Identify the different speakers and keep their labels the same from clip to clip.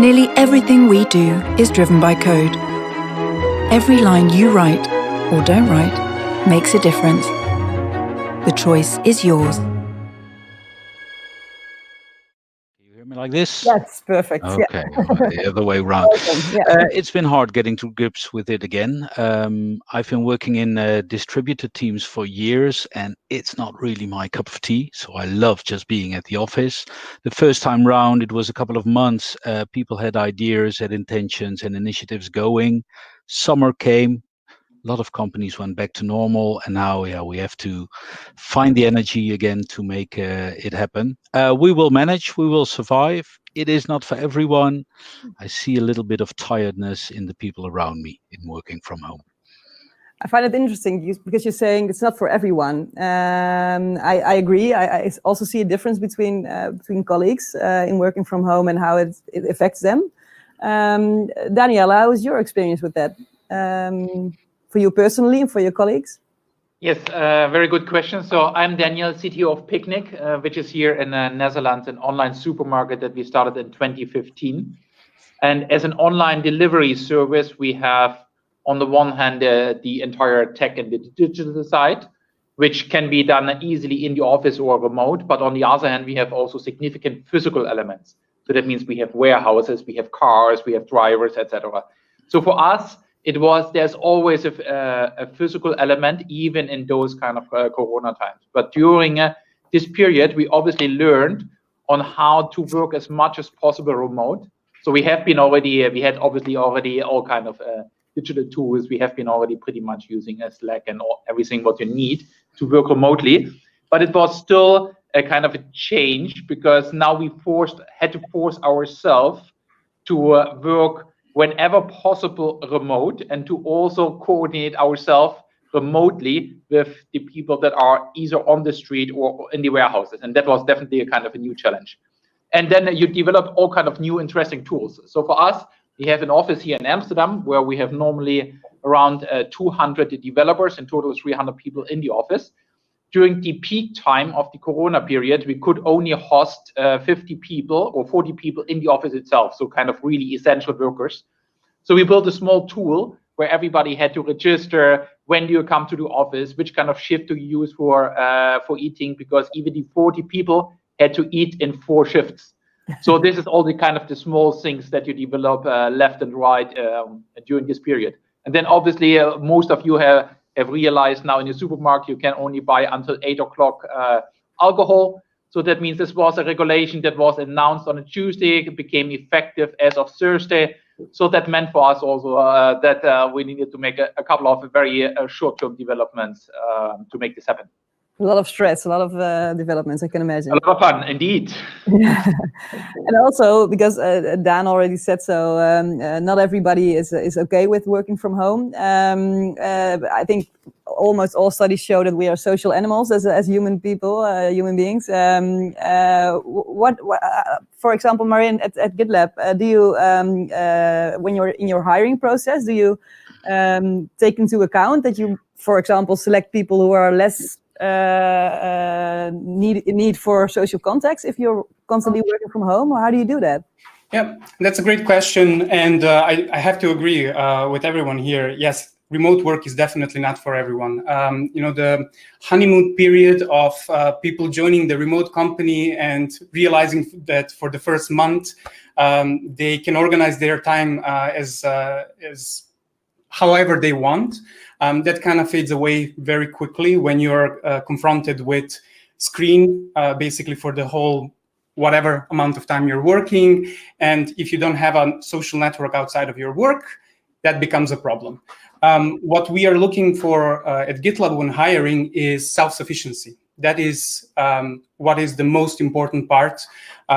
Speaker 1: Nearly everything we do is driven by code. Every line you write, or don't write, makes a difference. The choice is yours.
Speaker 2: You hear me like this?
Speaker 3: That's perfect.
Speaker 2: Okay,
Speaker 3: Yeah.
Speaker 2: the other way around.
Speaker 3: Yeah.
Speaker 2: It's been hard getting to grips with it again. I've been working in distributed teams for years, and it's not really my cup of tea. So I love just being at the office. The first time round, it was a couple of months. People had ideas, had intentions and initiatives going. Summer came. A lot of companies went back to normal, and now we have to find the energy again to make it happen. We will manage, we will survive. It is not for everyone. I see a little bit of tiredness in the people around me in working from home.
Speaker 3: I find it interesting because you're saying it's not for everyone. I agree. I also see a difference between colleagues in working from home and how it affects them. Daniela, how is your experience with that? For you personally and for your colleagues?
Speaker 4: Yes, very good question. So I'm Daniel, CTO of Picnic, which is here in the Netherlands, an online supermarket that we started in 2015. And as an online delivery service, we have, on the one hand, the entire tech and the digital side, which can be done easily in the office or remote. But on the other hand, we have also significant physical elements. So that means we have warehouses, we have cars, we have drivers, etc. So for us, there's always a physical element, even in those kind of Corona times. But during this period, we obviously learned on how to work as much as possible remote. So we had obviously already all kind of digital tools. We have been already pretty much using Slack and everything what you need to work remotely. But it was still a kind of a change, because now we had to force ourselves to work whenever possible remote, and to also coordinate ourselves remotely with the people that are either on the street or in the warehouses. And that was definitely a kind of a new challenge. And then you develop all kind of new interesting tools. So for us, we have an office here in Amsterdam where we have normally around 200 developers, in total 300 people in the office. During the peak time of the Corona period, we could only host 50 people or 40 people in the office itself, so kind of really essential workers. So we built a small tool where everybody had to register when do you come to the office, which kind of shift do you use for eating, because even the 40 people had to eat in 4 shifts. So this is all the kind of the small things that you develop left and right during this period. And then obviously most of you have realized now in the supermarket you can only buy until 8 o'clock alcohol. So that means this was a regulation that was announced on a Tuesday. It became effective as of Thursday. So that meant for us also that we needed to make a couple of very short-term developments to make this happen.
Speaker 3: A lot of stress, a lot of developments, I can imagine.
Speaker 4: A lot of fun, indeed.
Speaker 3: And also, because Dan already said so, not everybody is okay with working from home. I think almost all studies show that we are social animals as human people, human beings. For example, Marin, at GitLab, do you, when you're in your hiring process, do you take into account that you, for example, select people who are less need for social contacts if you're constantly working from home, or how do you do that?
Speaker 5: Yeah, that's a great question, and I have to agree with everyone here. Yes, remote work is definitely not for everyone. The honeymoon period of people joining the remote company and realizing that for the first month they can organize their time as however they want. That kind of fades away very quickly when you're confronted with screen, basically for the whole whatever amount of time you're working. And if you don't have a social network outside of your work, that becomes a problem. What we are looking for at GitLab when hiring is self-sufficiency. That is what is the most important part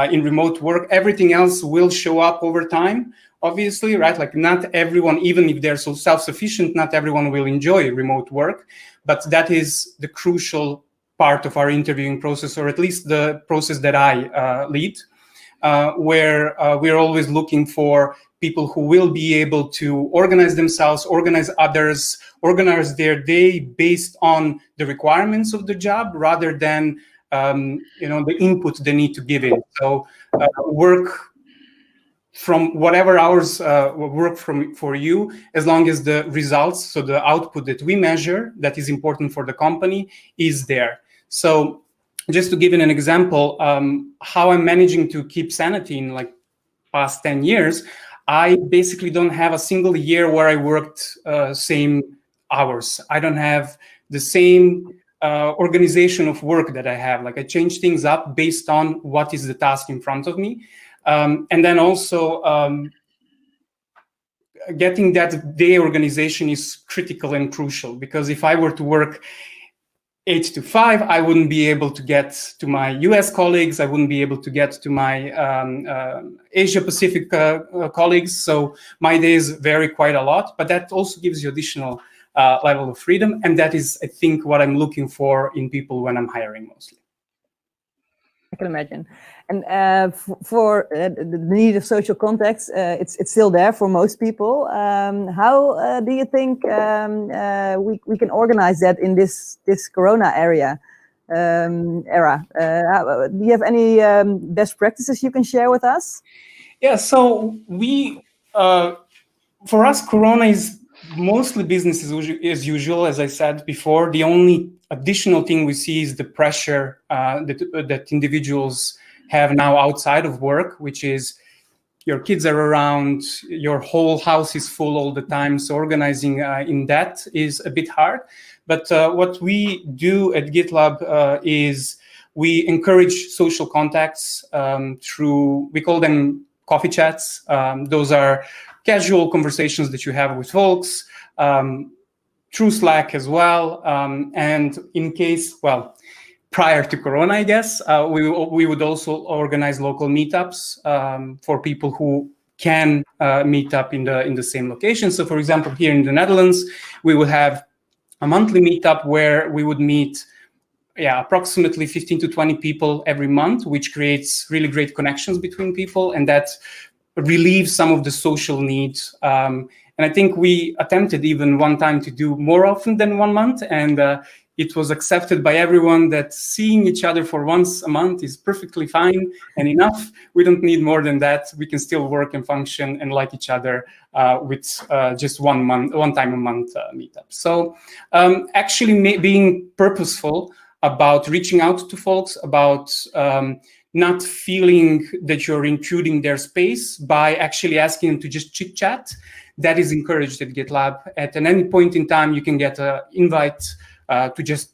Speaker 5: in remote work. Everything else will show up over time, obviously, right? Like not everyone, even if they're so self-sufficient, not everyone will enjoy remote work, but that is the crucial part of our interviewing process, or at least the process that I lead, where we're always looking for people who will be able to organize themselves, organize others, organize their day based on the requirements of the job rather than the input they need to give in. So work from whatever hours work for you, as long as the results, so the output that we measure that is important for the company, is there. So just to give you an example, how I'm managing to keep sanity in like past 10 years, I basically don't have a single year where I worked same hours. I don't have the same organization of work that I have. Like I change things up based on what is the task in front of me. And then also getting that day organization is critical and crucial, because if I were to work 8 to 5, I wouldn't be able to get to my US colleagues. I wouldn't be able to get to my Asia Pacific colleagues. So my days vary quite a lot, but that also gives you additional level of freedom. And that is, I think, what I'm looking for in people when I'm hiring mostly.
Speaker 3: I can imagine. And for the need of social context, it's still there for most people. How do you think we can organize that in this Corona era? Do you have any best practices you can share with us?
Speaker 5: Yeah, so we, for us, Corona is mostly business as usual, as I said before. The only additional thing we see is the pressure that individuals have now outside of work, which is your kids are around, your whole house is full all the time. So organizing in that is a bit hard. But what we do at GitLab is we encourage social contacts through, we call them coffee chats. Those are casual conversations that you have with folks, through Slack as well. And in case, well, prior to Corona, I guess, we would also organize local meetups for people who can meet up in the same location. So for example, here in the Netherlands, we would have a monthly meetup where we would meet approximately 15 to 20 people every month, which creates really great connections between people, and that relieves some of the social needs. And I think we attempted even one time to do more often than 1 month, and it was accepted by everyone that seeing each other for once a month is perfectly fine and enough. We don't need more than that. We can still work and function and like each other with just one time a month meetup. So actually being purposeful about reaching out to folks, about not feeling that you're intruding their space by actually asking them to just chit chat. That is encouraged at GitLab. At any point in time, you can get an invite to just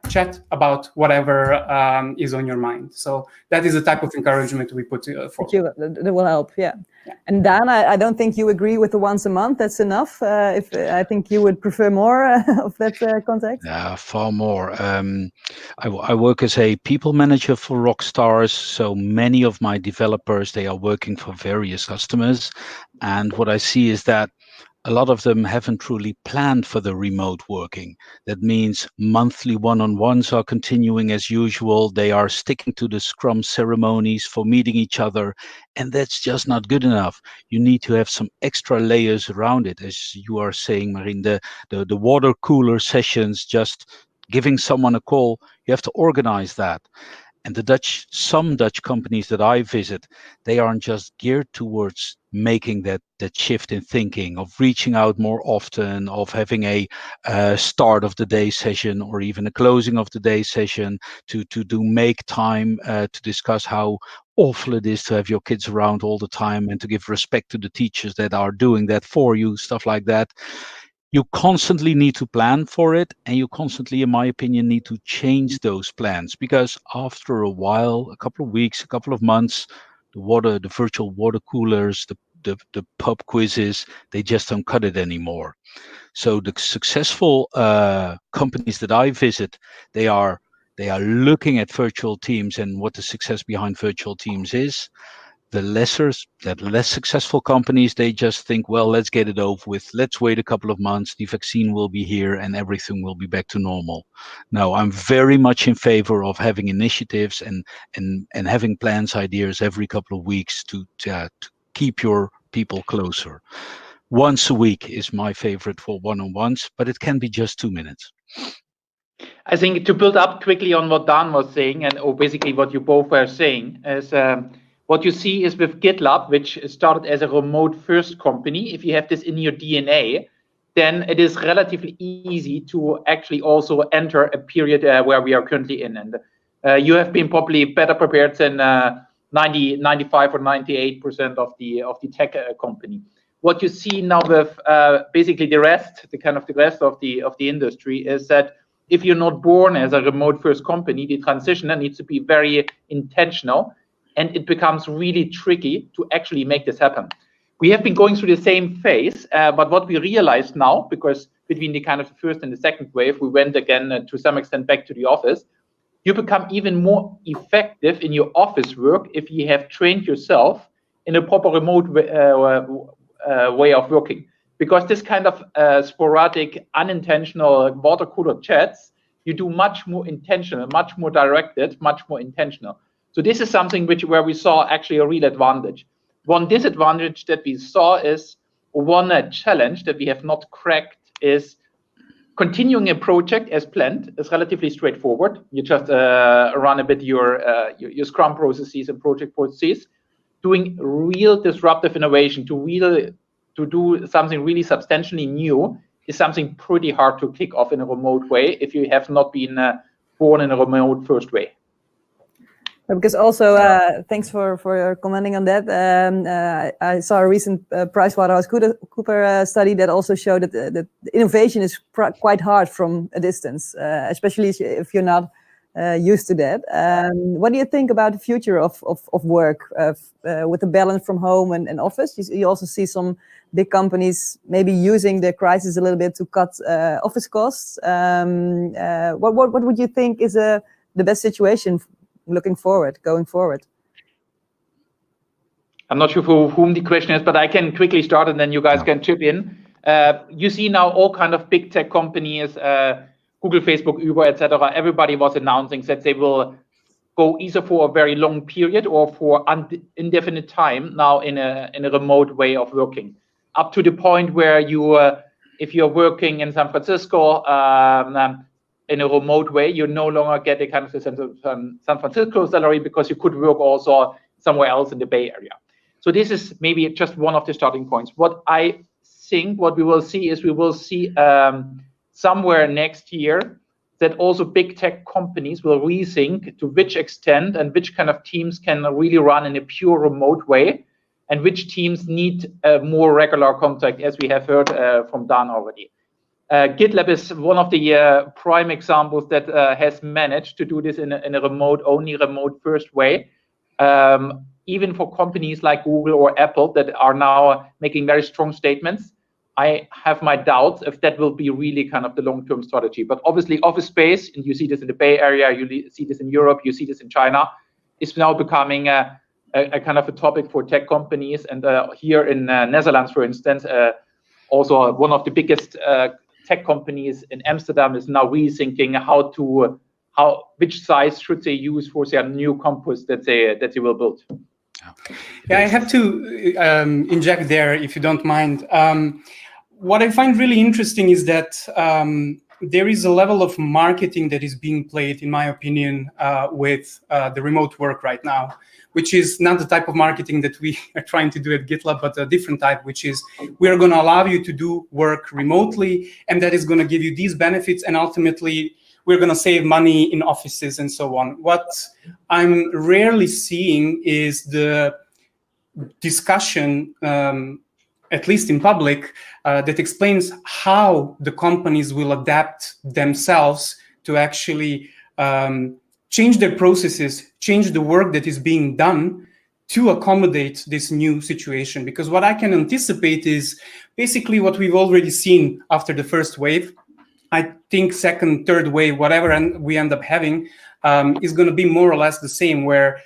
Speaker 5: chat about whatever is on your mind. So that is the type of encouragement we put forward.
Speaker 3: That will help, yeah. And Dan, I don't think you agree with the once a month. That's enough. If I think you would prefer more of that contact.
Speaker 2: Yeah, far more. I work as a people manager for Rockstars. So many of my developers, they are working for various customers. And what I see is that a lot of them haven't truly planned for the remote working. That means monthly one-on-ones are continuing as usual. They are sticking to the Scrum ceremonies for meeting each other. And that's just not good enough. You need to have some extra layers around it. As you are saying, Marin, the water cooler sessions, just giving someone a call, you have to organize that. And some Dutch companies that I visit, they aren't just geared towards making that shift in thinking, of reaching out more often, of having a start of the day session or even a closing of the day session to make time to discuss how awful it is to have your kids around all the time and to give respect to the teachers that are doing that for you, stuff like that. You constantly need to plan for it, and you constantly, in my opinion, need to change those plans, because after a while, a couple of weeks, a couple of months, the virtual water coolers, the pub quizzes, they just don't cut it anymore. So the successful companies that I visit, they are looking at virtual teams and what the success behind virtual teams is. The less successful companies, they just think, well, let's get it over with. Let's wait a couple of months. The vaccine will be here and everything will be back to normal. No, I'm very much in favor of having initiatives and having plans, ideas every couple of weeks to keep your people closer. Once a week is my favorite for one-on-ones, but it can be just 2 minutes.
Speaker 4: I think to build up quickly on what Dan was saying, or basically what you both were saying, is What you see is with GitLab, which started as a remote-first company, if you have this in your DNA, then it is relatively easy to actually also enter a period where we are currently in. And you have been probably better prepared than 95 or 98% of the tech company. What you see now with basically the rest of the industry is that if you're not born as a remote-first company, the transition needs to be very intentional, and it becomes really tricky to actually make this happen. We have been going through the same phase, but what we realized now, because between the kind of the first and the second wave, we went again to some extent back to the office, you become even more effective in your office work if you have trained yourself in a proper remote way of working. Because this kind of sporadic, unintentional water cooler chats, you do much more intentional, much more directed, much more intentional. So this is something where we saw actually a real advantage. One disadvantage that we saw is, one challenge that we have not cracked is continuing a project as planned is relatively straightforward. You just run a bit your Scrum processes and project processes. Doing real disruptive innovation to do something really substantially new is something pretty hard to kick off in a remote way if you have not been born in a remote first way.
Speaker 3: Because also, thanks for commenting on that. I saw a recent PricewaterhouseCoopers study that also showed that innovation is quite hard from a distance, especially if you're not used to that. What do you think about the future of work with the balance from home and office? You also see some big companies maybe using the crisis a little bit to cut office costs. What would you think is the best situation going forward?
Speaker 4: I'm not sure for whom the question is, but I can quickly start and then you guys can chip in. You see now all kind of big tech companies, Google, Facebook, Uber, etc. Everybody was announcing that they will go either for a very long period or for indefinite time now in a remote way of working. Up to the point where you, if you're working in San Francisco in a remote way, you no longer get a kind of San Francisco salary because you could work also somewhere else in the Bay Area. So this is maybe just one of the starting points. What I think what we will see is somewhere next year that also big tech companies will rethink to which extent and which kind of teams can really run in a pure remote way and which teams need more regular contact, as we have heard from Dan already. GitLab is one of the prime examples that has managed to do this in a remote first way. Even for companies like Google or Apple that are now making very strong statements, I have my doubts if that will be really kind of the long-term strategy. But obviously office space, and you see this in the Bay Area, you see this in Europe, you see this in China, is now becoming a kind of a topic for tech companies. And here in Netherlands, for instance, also one of the biggest tech companies in Amsterdam is now rethinking which size should they use for their new campus that they will build.
Speaker 5: Yeah, I have to inject there, if you don't mind. What I find really interesting is that there is a level of marketing that is being played, in my opinion, with the remote work right now, which is not the type of marketing that we are trying to do at GitLab, but a different type, which is we're going to allow you to do work remotely, and that is going to give you these benefits, and ultimately we're going to save money in offices and so on. What I'm rarely seeing is the discussion, at least in public, that explains how the companies will adapt themselves to actually change their processes, change the work that is being done to accommodate this new situation. Because what I can anticipate is basically what we've already seen after the first wave. I think second, third wave, whatever we end up having, is going to be more or less the same, where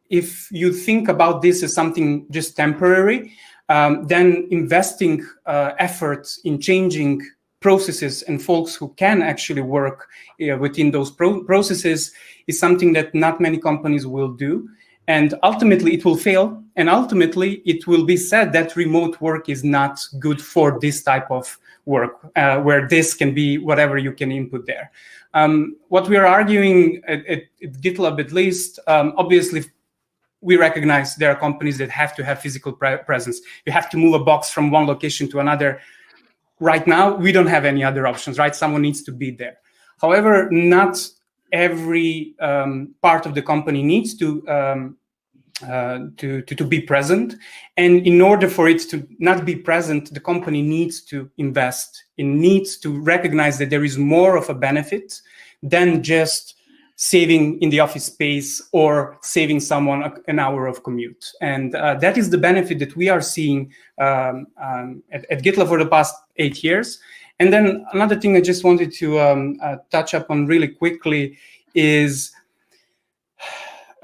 Speaker 5: if you think about this as something just temporary, then investing efforts in changing processes and folks who can actually work within those processes is something that not many companies will do. And ultimately it will fail. And ultimately it will be said that remote work is not good for this type of work, where this can be whatever you can input there. What we are arguing at GitLab, at least, obviously, we recognize there are companies that have to have physical presence. You have to move a box from one location to another. Right now, we don't have any other options, right? Someone needs to be there. However, not every part of the company needs to be present. And in order for it to not be present, the company needs to invest. It needs to recognize that there is more of a benefit than just saving in the office space or saving someone an hour of commute. And that is the benefit that we are seeing at GitLab for the past 8 years. And then another thing I just wanted to touch upon really quickly is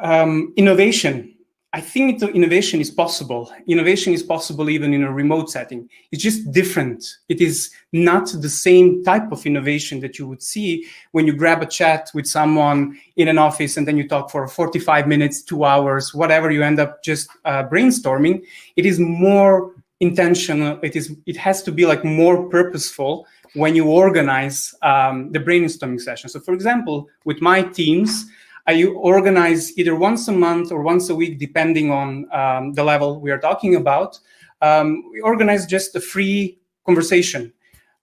Speaker 5: innovation. I think innovation is possible. Innovation is possible even in a remote setting. It's just different. It is not the same type of innovation that you would see when you grab a chat with someone in an office and then you talk for 45 minutes, 2 hours, whatever, you end up just brainstorming. It is more intentional. It has to be like more purposeful when you organize the brainstorming session. So for example, with my teams, I organize either once a month or once a week, depending on the level we are talking about. We organize just a free conversation.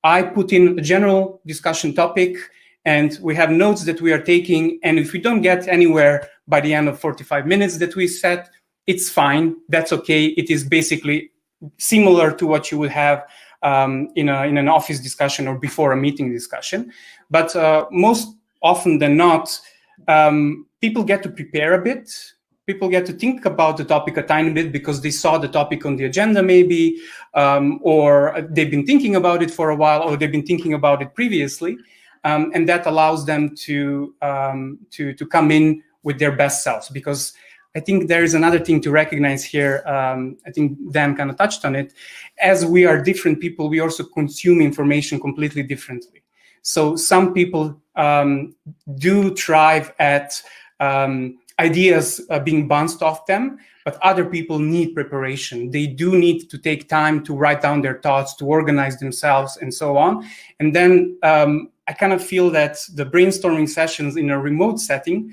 Speaker 5: I put in a general discussion topic, and we have notes that we are taking. And if we don't get anywhere by the end of 45 minutes that we set, it's fine. That's okay. It is basically similar to what you would have in an office discussion or before a meeting discussion. But most often than not, people get to prepare a bit. People get to think about the topic a tiny bit because they saw the topic on the agenda maybe, or they've been thinking about it for a while, or they've been thinking about it previously. And that allows them to come in with their best selves. Because I think there is another thing to recognize here. I think Dan kind of touched on it. As we are different people, we also consume information completely differently. So some people do thrive at ideas being bounced off them, but other people need preparation. They do need to take time to write down their thoughts, to organize themselves, and so on. And then I kind of feel that the brainstorming sessions in a remote setting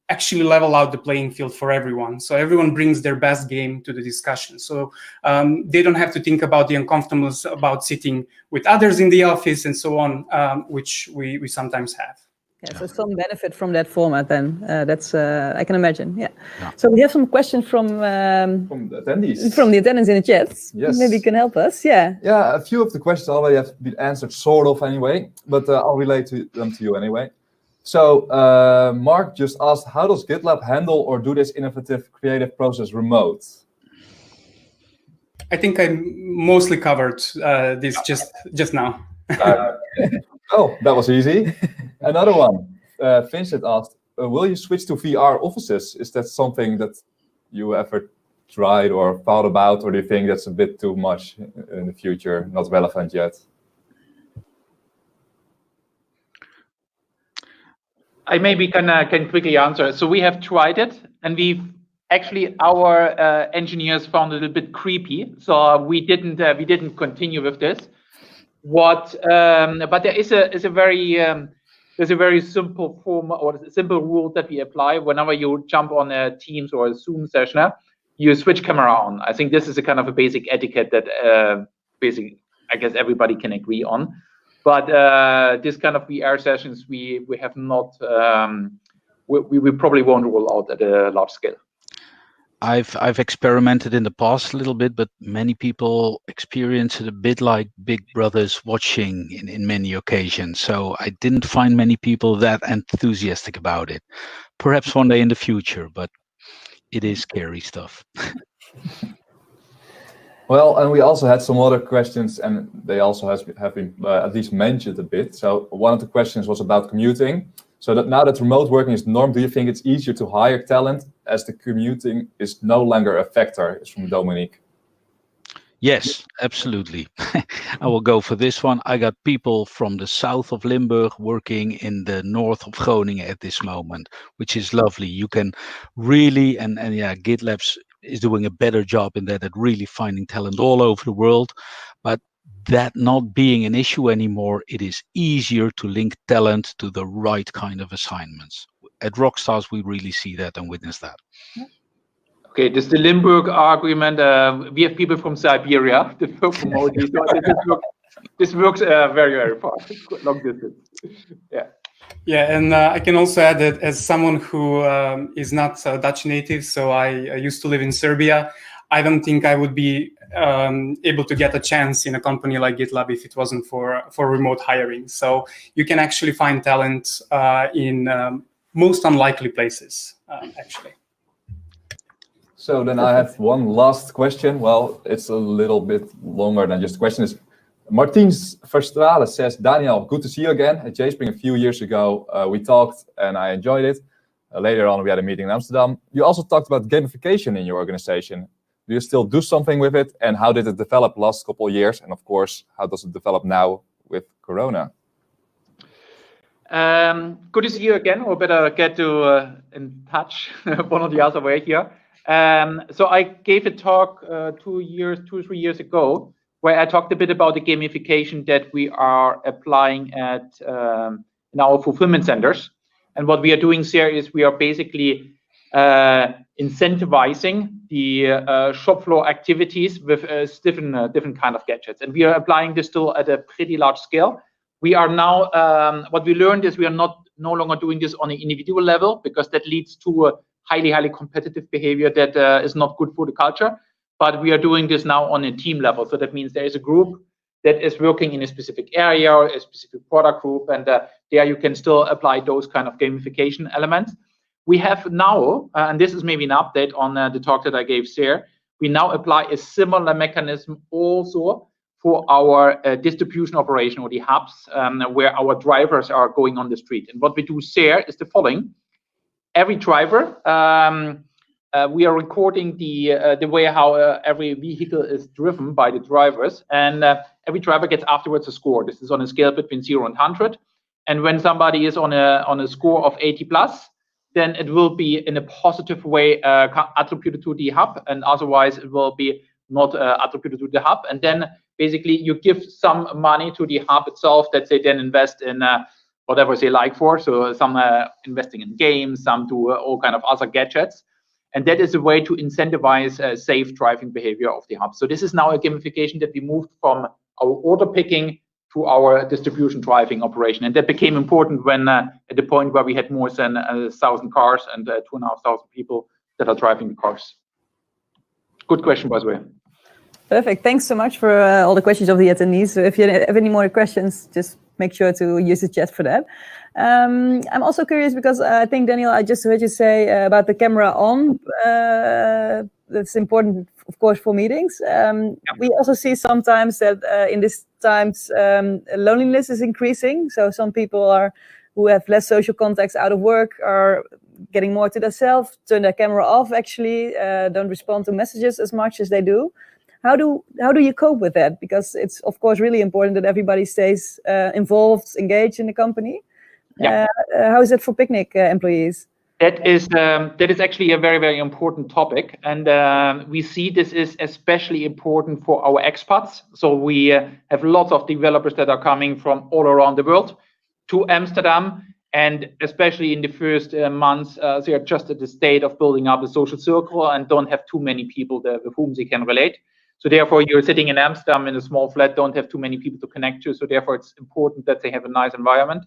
Speaker 5: actually level out the playing field for everyone. So everyone brings their best game to the discussion. So they don't have to think about the uncomfortableness about sitting with others in the office and so on, which we sometimes have.
Speaker 3: Yeah, so some benefit from that format then. That's I can imagine. Yeah. So we have some questions from
Speaker 6: the attendees.
Speaker 3: From the attendees in the chat.
Speaker 6: Yes.
Speaker 3: Maybe you can help us. Yeah.
Speaker 6: Yeah, a few of the questions already have been answered sort of anyway, but I'll relate them to you anyway. So Mark just asked, how does GitLab handle or do this innovative creative process remote?
Speaker 5: I think I mostly covered this just now.
Speaker 6: Oh, that was easy. Another one. Vincent asked, will you switch to VR offices? Is that something that you ever tried or thought about, or do you think that's a bit too much in the future, not relevant yet?
Speaker 4: I maybe can quickly answer. So we have tried it, and our engineers found it a bit creepy. So we didn't continue with this. But there is a very simple form or simple rule that we apply whenever you jump on a Teams or a Zoom session. You switch camera on. I think this is a kind of a basic etiquette that I guess everybody can agree on. But this kind of VR sessions we have not. We probably won't roll out at a large scale.
Speaker 2: I've experimented in the past a little bit, but many people experience it a bit like Big Brother's watching in many occasions. So I didn't find many people that enthusiastic about it. Perhaps one day in the future, but it is scary stuff.
Speaker 6: Well, and we also had some other questions, and they also have been at least mentioned a bit. So one of the questions was about commuting. So that now that remote working is the norm, do you think it's easier to hire talent as the commuting is no longer a factor? It's from Dominique.
Speaker 2: Yes, absolutely. I will go for this one. I got people from the south of Limburg working in the north of Groningen at this moment, which is lovely. You can really, and yeah, GitLab is doing a better job in that at really finding talent all over the world. But that not being an issue anymore, it is easier to link talent to the right kind of assignments. At Rockstars, we really see that and witness that.
Speaker 4: Okay, this is the Limburg argument. We have people from Siberia that work remotely, so this works very, very far, long distance. Yeah.
Speaker 5: Yeah, and I can also add that as someone who is not Dutch native, so I used to live in Serbia, I don't think I would be able to get a chance in a company like GitLab if it wasn't for remote hiring. So you can actually find talent in most unlikely places, actually.
Speaker 6: So then I have one last question. Well, it's a little bit longer than just a question. Martins Verstralen says, Daniel, good to see you again. At JSpring a few years ago, we talked and I enjoyed it. Later on, we had a meeting in Amsterdam. You also talked about gamification in your organization. Do you still do something with it? And how did it develop last couple of years? And of course, how does it develop now with Corona?
Speaker 4: Good to see you again, or better get to in touch one or the other way here. So I gave a talk 2 or 3 years ago, where I talked a bit about the gamification that we are applying at in our fulfillment centers. And what we are doing here is we are basically incentivizing the shop floor activities with different kind of gadgets. And we are applying this still at a pretty large scale. We are now, what we learned is we are no longer doing this on an individual level, because that leads to a highly competitive behavior that is not good for the culture. But we are doing this now on a team level. So that means there is a group that is working in a specific area or a specific product group. And there you can still apply those kind of gamification elements. We have now, and this is maybe an update on the talk that I gave there, we now apply a similar mechanism also for our distribution operation, or the hubs, where our drivers are going on the street. And what we do there is the following. Every driver, we are recording the way how every vehicle is driven by the drivers, and every driver gets afterwards a score. This is on a scale between 0 and 100, and when somebody is on a score of 80 plus, then it will be in a positive way attributed to the hub, and otherwise it will be not attributed to the hub. And then basically you give some money to the hub itself that they then invest in whatever they like for. So some investing in games, some do all kind of other gadgets. And that is a way to incentivize safe driving behavior of the hub. So this is now a gamification that we moved from our order picking to our distribution driving operation. And that became important when at the point where we had more than 1,000 cars and 2,500 people that are driving the cars. Good question, by the way.
Speaker 3: Perfect. Thanks so much for all the questions of the attendees. So if you have any more questions, just make sure to use the chat for that. I'm also curious because I think, Daniel, I just heard you say about the camera on. That's important, of course, for meetings. We also see sometimes that in these times, loneliness is increasing. So some people who have less social contacts out of work are getting more to themselves, turn their camera off, actually, don't respond to messages as much as they do. How do you cope with that? Because it's, of course, really important that everybody stays involved, engaged in the company. Yeah. How is it for Picnic employees?
Speaker 4: That is actually a very, very important topic. And we see this is especially important for our expats. So we have lots of developers that are coming from all around the world to Amsterdam. And especially in the first months, they are just at the state of building up a social circle and don't have too many people with whom they can relate. So therefore, you're sitting in Amsterdam in a small flat, don't have too many people to connect to. So therefore, it's important that they have a nice environment.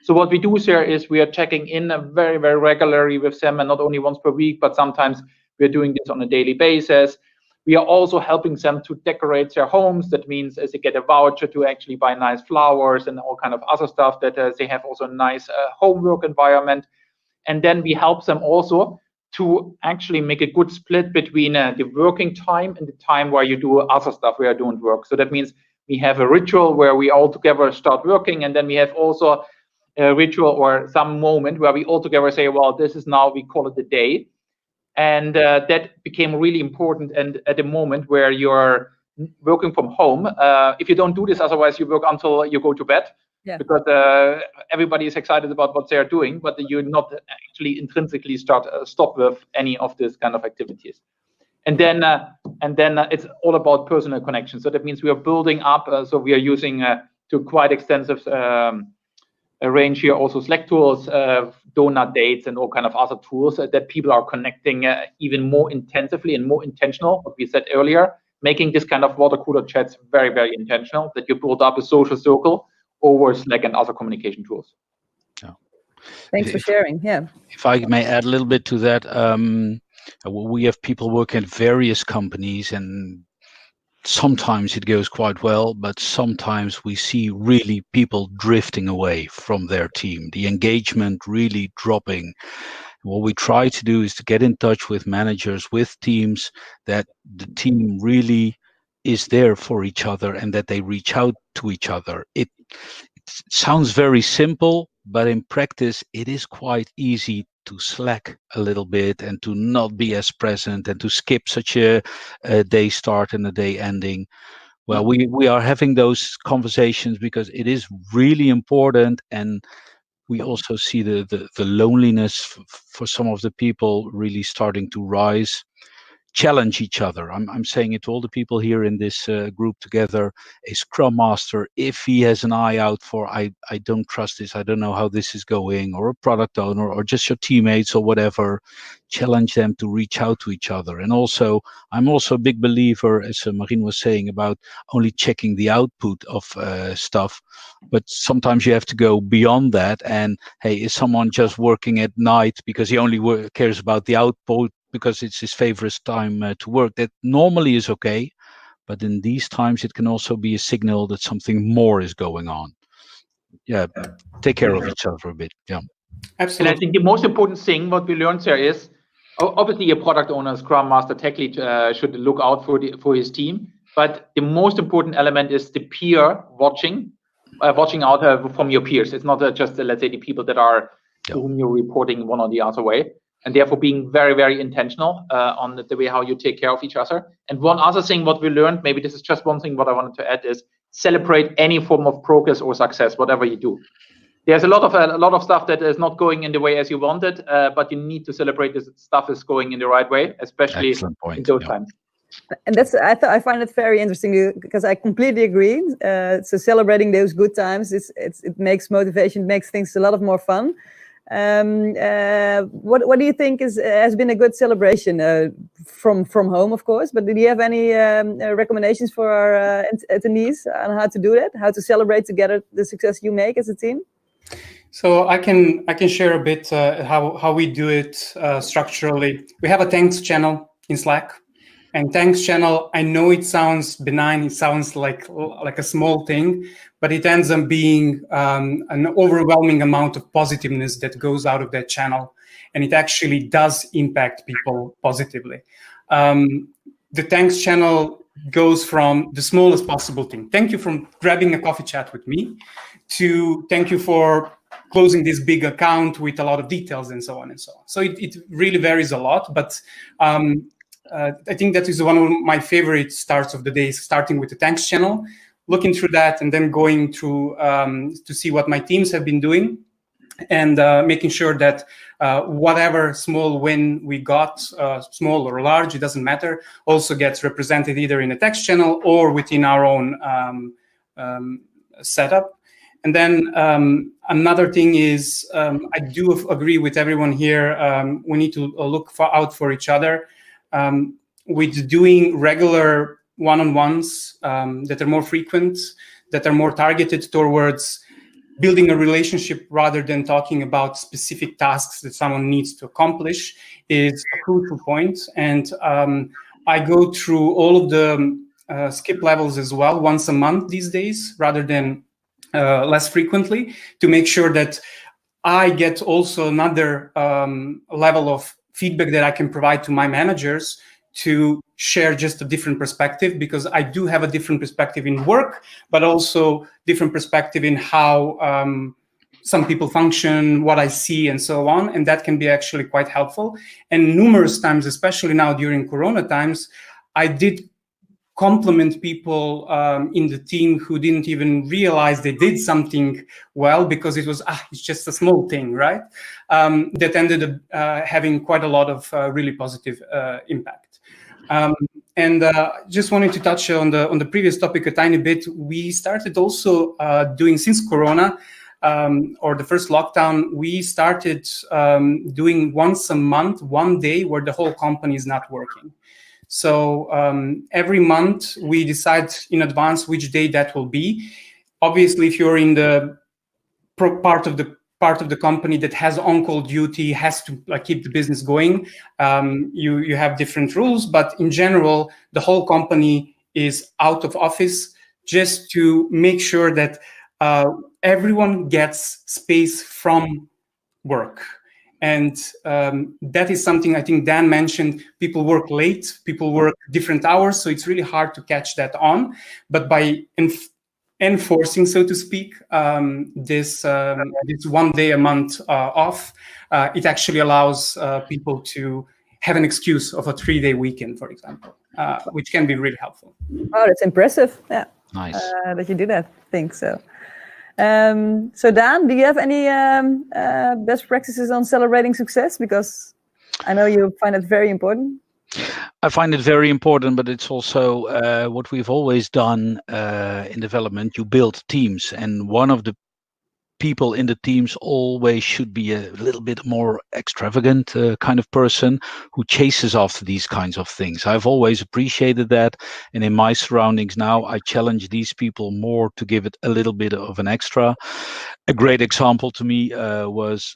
Speaker 4: So what we do here is we are checking in very, very regularly with them, and not only once per week, but sometimes we're doing this on a daily basis. We are also helping them to decorate their homes. That means as they get a voucher to actually buy nice flowers and all kind of other stuff, that they have also a nice homework environment. And then we help them also to actually make a good split between the working time and the time where you do other stuff where you don't work. So that means we have a ritual where we all together start working, and then we have also a ritual or some moment where we all together say, well, this is now, we call it the day. And that became really important. And at the moment where you're working from home, if you don't do this, otherwise you work until you go to bed. Yeah. Because everybody is excited about what they are doing, but you're not actually intrinsically stop with any of this kind of activities. And then it's all about personal connection. So that means we are building up. So we are using to quite extensive arrange here also Slack tools, donut dates, and all kind of other tools that people are connecting even more intensively and more intentional. What we said earlier, making this kind of water cooler chats very, very intentional, that you build up a social circle over Slack and other communication tools.
Speaker 2: Yeah.
Speaker 3: Thanks for sharing. Yeah.
Speaker 2: If I may add a little bit to that, we have people working at various companies, and sometimes it goes quite well, but sometimes we see really people drifting away from their team, the engagement really dropping. What we try to do is to get in touch with managers, with teams, that the team really is there for each other and that they reach out to each other. It sounds very simple, but in practice, it is quite easy to slack a little bit and to not be as present and to skip such a day start and a day ending. Well, we are having those conversations because it is really important, and we also see the loneliness for some of the people really starting to rise. Challenge each other. I'm saying it to all the people here in this group together. A Scrum Master, if he has an eye out for, I don't trust this, I don't know how this is going, or a product owner, or just your teammates or whatever, challenge them to reach out to each other. And also, I'm also a big believer, as Marin was saying, about only checking the output of stuff. But sometimes you have to go beyond that. And hey, is someone just working at night because he only cares about the output because it's his favorite time to work? That normally is okay, but in these times it can also be a signal that something more is going on. Yeah, take care of each other a bit. Yeah,
Speaker 4: absolutely. And I think the most important thing what we learned there is, obviously a product owner, Scrum Master, tech lead should look out for his team, but the most important element is the peer watching out from your peers. It's not just let's say the people that are to whom you're reporting one or the other way. And therefore being very, very intentional on the way how you take care of each other. And one other thing what we learned, maybe this is just one thing what I wanted to add, is celebrate any form of progress or success, whatever you do. There's a lot of stuff that is not going in the way as you wanted, but you need to celebrate this stuff is going in the right way, especially in those times.
Speaker 3: And that's I find it very interesting because I completely agree. So celebrating those good times, it makes motivation, it makes things a lot more fun. What do you think has been a good celebration from home, of course? But do you have any recommendations for our attendees on how to do that? How to celebrate together the success you make as a team?
Speaker 5: So I can share a bit how we do it structurally. We have a thanks channel in Slack. And thanks channel, I know it sounds benign, it sounds like a small thing, but it ends up being an overwhelming amount of positiveness that goes out of that channel. And it actually does impact people positively. The thanks channel goes from the smallest possible thing. Thank you for grabbing a coffee chat with me, to thank you for closing this big account with a lot of details and so on and so on. So it really varies a lot, but I think that is one of my favorite starts of the day, starting with the thanks channel, looking through that, and then going through to see what my teams have been doing, and making sure that whatever small win we got, small or large, it doesn't matter, also gets represented either in a text channel or within our own setup. And then another thing is, I do agree with everyone here, we need to look out for each other. With doing regular one-on-ones that are more frequent, that are more targeted towards building a relationship rather than talking about specific tasks that someone needs to accomplish is a crucial point. And I go through all of the skip levels as well once a month these days, rather than less frequently, to make sure that I get also another level of feedback that I can provide to my managers to share just a different perspective, because I do have a different perspective in work, but also different perspective in how some people function, what I see, and so on. And that can be actually quite helpful. And numerous times, especially now during Corona times, I did compliment people in the team who didn't even realize they did something well, because it was, it's just a small thing, right? That ended up having quite a lot of really positive impact. And just wanted to touch on the previous topic a tiny bit. We started also doing, since Corona, or the first lockdown, we started doing once a month, one day where the whole company is not working. So every month we decide in advance which day that will be. Obviously, if you're in the part of the company that has on-call duty, has to keep the business going, you have different rules. But in general, the whole company is out of office just to make sure that everyone gets space from work. And that is something I think Dan mentioned. People work late, people work different hours, so it's really hard to catch that on. But by enforcing, so to speak, this 1 day a month off, it actually allows people to have an excuse of a 3-day weekend, for example, which can be really helpful.
Speaker 3: Oh, that's impressive. Yeah.
Speaker 2: Nice.
Speaker 3: That you do that. I think so. So Dan, do you have any best practices on celebrating success? Because I know you find it very important.
Speaker 2: I find it very important, but it's also what we've always done in development. You build teams, and one of the people in the teams always should be a little bit more extravagant kind of person who chases after these kinds of things. I've always appreciated that, and in my surroundings now, I challenge these people more to give it a little bit of an extra. A great example to me was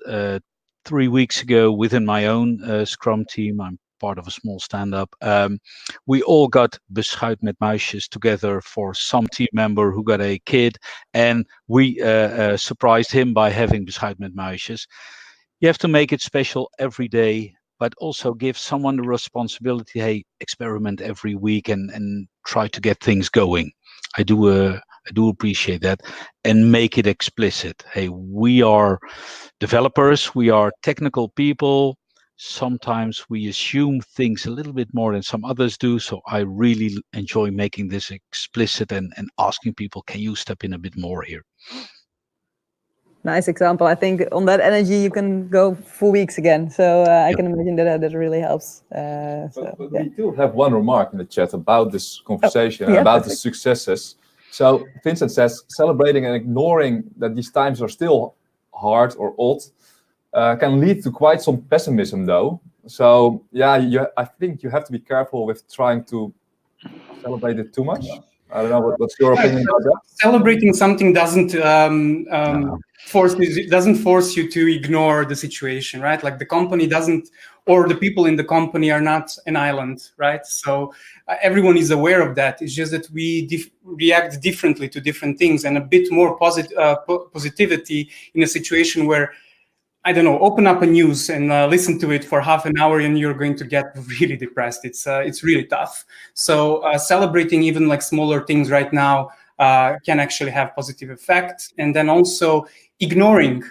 Speaker 2: 3 weeks ago within my own Scrum team. I'm part of a small stand-up. We all got beschuit met muisjes together for some team member who got a kid, and we surprised him by having beschuit met muisjes. You have to make it special every day, but also give someone the responsibility. Hey, experiment every week and try to get things going. I do appreciate that, and make it explicit. Hey, we are developers, we are technical people. Sometimes we assume things a little bit more than some others do. So I really enjoy making this explicit and asking people, can you step in a bit more here?
Speaker 3: Nice example. I think on that energy, you can go for weeks again. So I can imagine that really helps.
Speaker 6: But we do have one remark in the chat about this conversation, about the successes. So Vincent says, celebrating and ignoring that these times are still hard or odd can lead to quite some pessimism, though. So yeah, I think you have to be careful with trying to celebrate it too much. I don't know what's your opinion about that.
Speaker 5: Celebrating something doesn't force you to ignore the situation, right? Like the company doesn't, or the people in the company are not an island, right? So everyone is aware of that. It's just that we react differently to different things, and a bit more positivity in a situation where, I don't know, open up a news and listen to it for half an hour and you're going to get really depressed. It's really tough. So celebrating even like smaller things right now can actually have positive effect. And then also ignoring,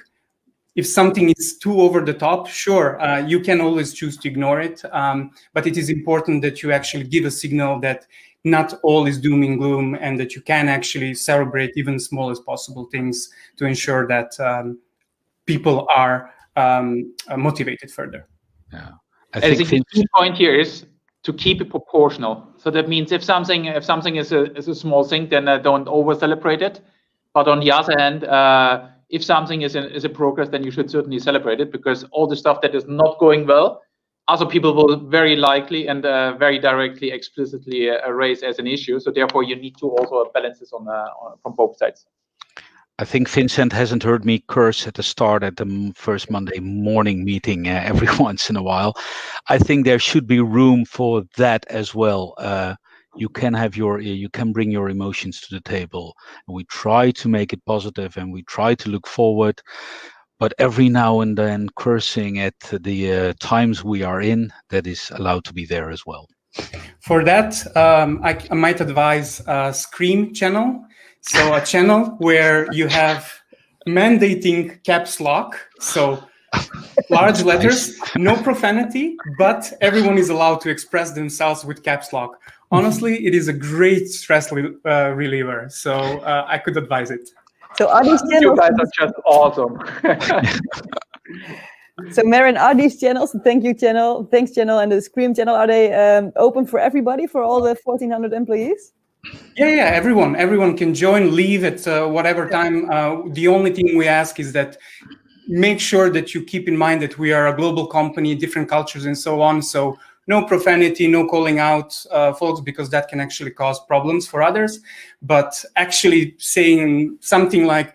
Speaker 5: if something is too over the top, sure, you can always choose to ignore it. But it is important that you actually give a signal that not all is doom and gloom, and that you can actually celebrate even the smallest possible things to ensure that people are motivated further.
Speaker 2: Yeah,
Speaker 4: I think the key point here is to keep it proportional. So that means if something is a small thing, then don't over celebrate it. But on the other hand, if something is a progress, then you should certainly celebrate it, because all the stuff that is not going well, other people will very likely and very directly, explicitly raise as an issue. So therefore, you need to also balance this from both sides.
Speaker 2: I think Vincent hasn't heard me curse at the start at the first Monday morning meeting every once in a while. I think there should be room for that as well. You can bring your emotions to the table. We try to make it positive and we try to look forward. But every now and then, cursing at the times we are in, that is allowed to be there as well.
Speaker 5: For that, I might advise a Scream channel. So a channel where you have mandating caps lock, so large letters, no profanity, but everyone is allowed to express themselves with caps lock. Honestly, it is a great stress reliever, so I could advise it.
Speaker 3: So are these channels?
Speaker 4: You guys are just awesome.
Speaker 3: So Marin, are these channels, the thank you channel, thanks channel, and the Scream channel, are they open for everybody, for all the 1,400 employees?
Speaker 5: Yeah, everyone can join, leave at whatever time. The only thing we ask is that make sure that you keep in mind that we are a global company, different cultures and so on. So no profanity, no calling out folks, because that can actually cause problems for others. But actually saying something like,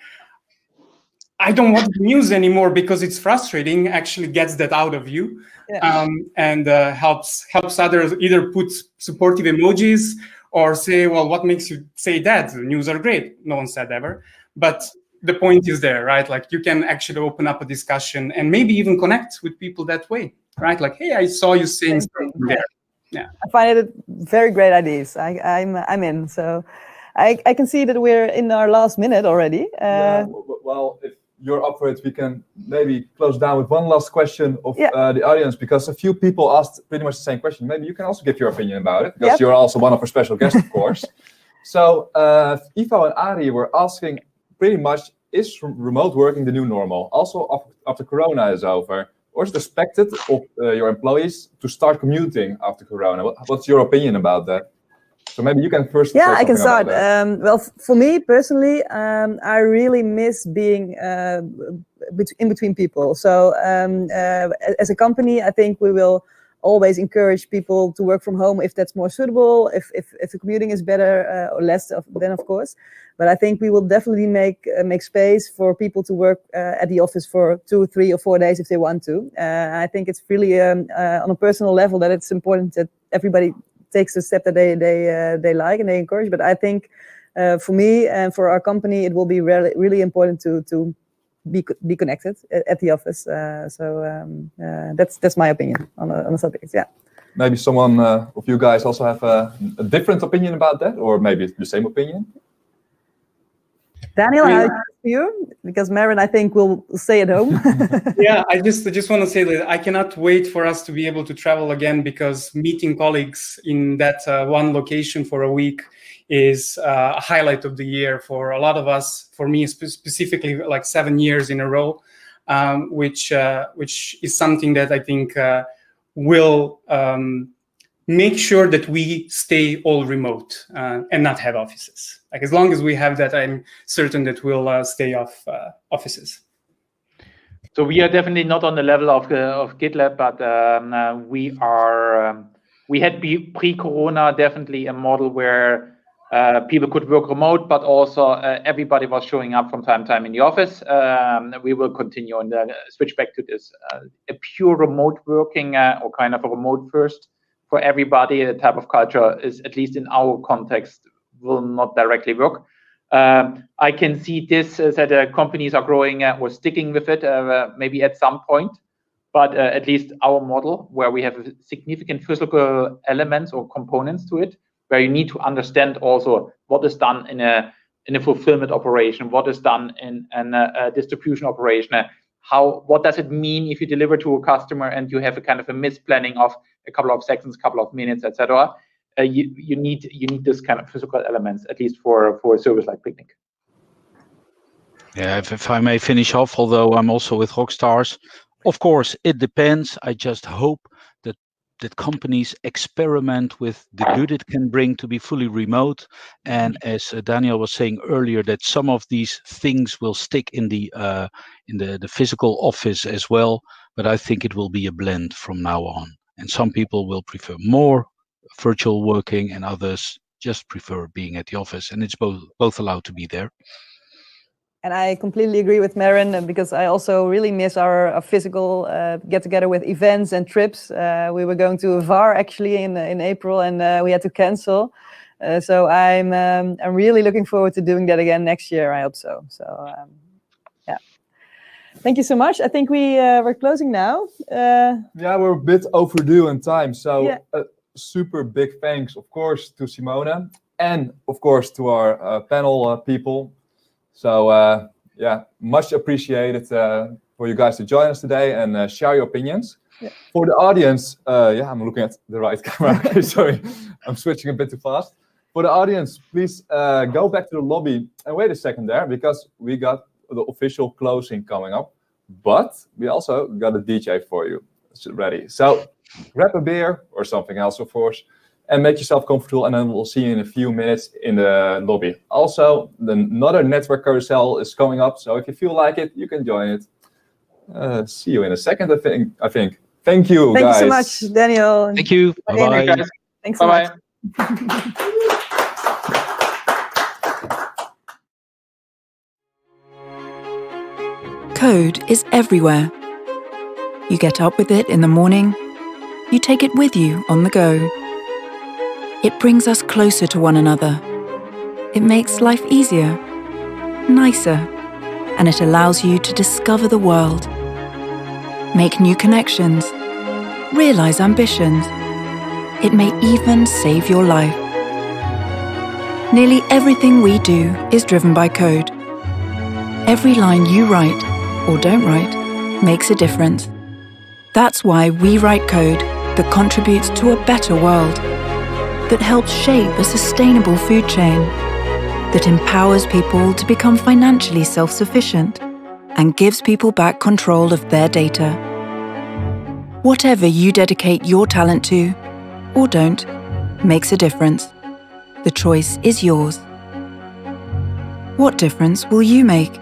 Speaker 5: I don't watch the news anymore because it's frustrating, actually gets that out of you. Yeah. And helps others either put supportive emojis or say, well, what makes you say that? The news are great. No one said ever. But the point is there, right? Like you can actually open up a discussion and maybe even connect with people that way, right? Like, hey, I saw you saying something there. Yeah,
Speaker 3: I find it very great ideas. I'm in. So I can see that we're in our last minute already.
Speaker 6: Well, if you're up for it, we can maybe close down with one last question of the audience, because a few people asked pretty much the same question. Maybe you can also give your opinion about it, because you're also one of our special guests, of course. So Ivo and Ari were asking pretty much, is remote working the new normal? Also after Corona is over? Or is it expected of your employees to start commuting after Corona? What's your opinion about that? So maybe you can first.
Speaker 3: Yeah, I can start. Well, for me personally, I really miss being in between people. So as a company, I think we will always encourage people to work from home if that's more suitable, if the commuting is better or less, then of course. But I think we will definitely make space for people to work at the office for 2, 3, or 4 days if they want to. I think it's really on a personal level that it's important that everybody takes the step that they like and they encourage. But I think for me and for our company, it will be really important to be connected at the office. So that's my opinion on the subject. Yeah.
Speaker 6: Maybe someone of you guys also have a different opinion about that, or maybe the same opinion.
Speaker 3: Daniel, how for you? Because Marin, I think, will stay at home.
Speaker 5: Yeah, I just want to say that I cannot wait for us to be able to travel again, because meeting colleagues in that one location for a week is a highlight of the year for a lot of us. For me, specifically, like 7 years in a row, which is something that I think will make sure that we stay all remote and not have offices. Like as long as we have that, I'm certain that we'll stay off offices.
Speaker 4: So we are definitely not on the level of GitLab, but we had pre-Corona definitely a model where people could work remote, but also everybody was showing up from time to time in the office. We will continue and switch back to this. A pure remote working or kind of a remote first for everybody, the type of culture is, at least in our context, will not directly work. I can see this that companies are growing or sticking with it maybe at some point, but at least our model, where we have significant physical elements or components to it, where you need to understand also what is done in a fulfillment operation, what is done in a distribution operation, what does it mean if you deliver to a customer and you have a kind of a misplanning of a couple of seconds, couple of minutes, etc. You need this kind of physical elements, at least for a service like Picnic.
Speaker 2: Yeah, if I may finish off, although I'm also with Rockstars, of course it depends. I just hope that companies experiment with the good it can bring to be fully remote, and as Daniel was saying earlier, that some of these things will stick in the physical office as well. But I think it will be a blend from now on, and some people will prefer more virtual working, and others just prefer being at the office, and it's both allowed to be there.
Speaker 3: And I completely agree with Marin, because I also really miss our physical get-together with events and trips. We were going to VAR actually in April, and we had to cancel. So I'm really looking forward to doing that again next year. I hope so. So yeah, thank you so much. I think we're closing now.
Speaker 6: Yeah, we're a bit overdue in time. So super big thanks, of course, to Simone, and of course to our panel people. So yeah, much appreciated for you guys to join us today and share your opinions. Yeah. For the audience, yeah, I'm looking at the right camera. Okay, sorry, I'm switching a bit too fast. For the audience, please go back to the lobby and wait a second there, because we got the official closing coming up. But we also got a DJ for you ready. So grab a beer or something else, of course, and make yourself comfortable, and then we'll see you in a few minutes in the lobby. Also, another network carousel is coming up, so if you feel like it, you can join it. See you in a second, I think. Thank you, guys.
Speaker 3: Thank you so much, Daniel.
Speaker 2: Thank you. Bye-bye.
Speaker 3: Thanks so much.
Speaker 1: Code is everywhere. You get up with it in the morning. You take it with you on the go. It brings us closer to one another. It makes life easier, nicer, and it allows you to discover the world, make new connections, realize ambitions. It may even save your life. Nearly everything we do is driven by code. Every line you write, or don't write, makes a difference. That's why we write code that contributes to a better world, that helps shape a sustainable food chain, that empowers people to become financially self-sufficient, and gives people back control of their data. Whatever you dedicate your talent to, or don't, makes a difference. The choice is yours. What difference will you make?